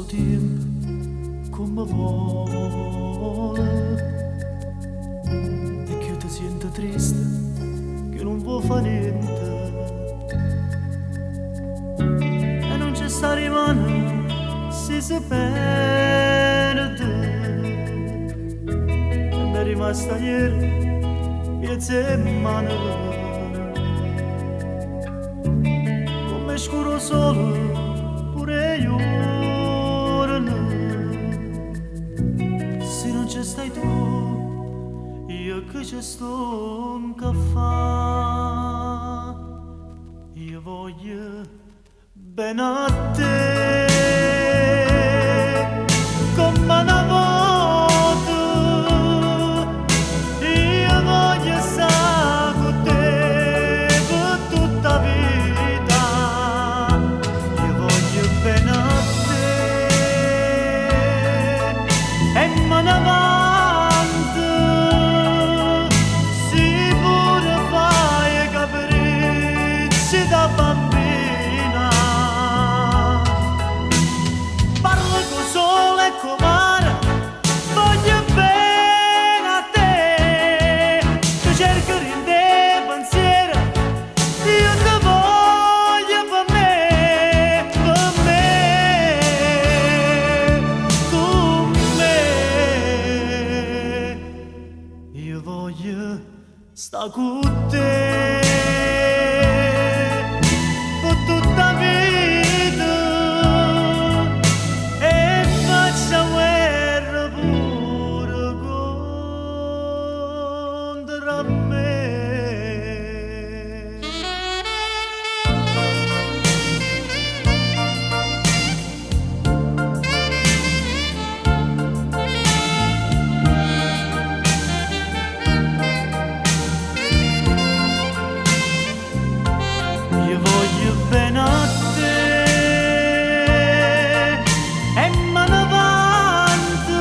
sto tempo come vuole e che ti sento triste che non vuoi fare niente e non c'è sta rimane se si perde e mi è rimasta ieri piezza in mano come scuro solo pure io se non ci stai tu io che ci sto un caffè io voglio bene a te come una volta io voglio stare con te per tutta la vita io voglio bene a te e mano avanti si pure fai capricci da bambina parlo con sole e con mare voglio bene a te tu cerchi in te pensiero io ti voglio per me con me io voglio sta con te per tutta la vita e faccia guerra pure contro me. Io voglio bene a te e mano avanti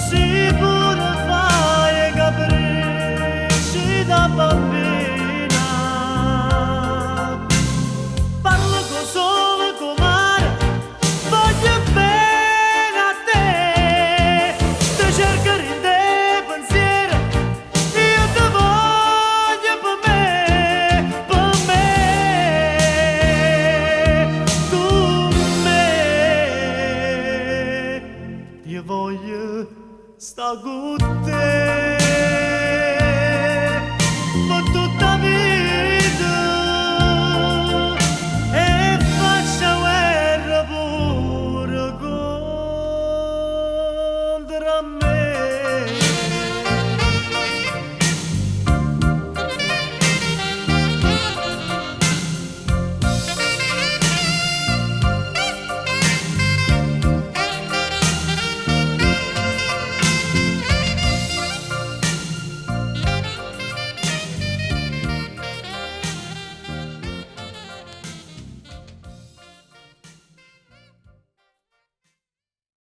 si pure fai capricci da bambina parlo con sole e con mare voglio bene a te ti cerco in te pensiero io ti voglio per me con me io voglio sta con te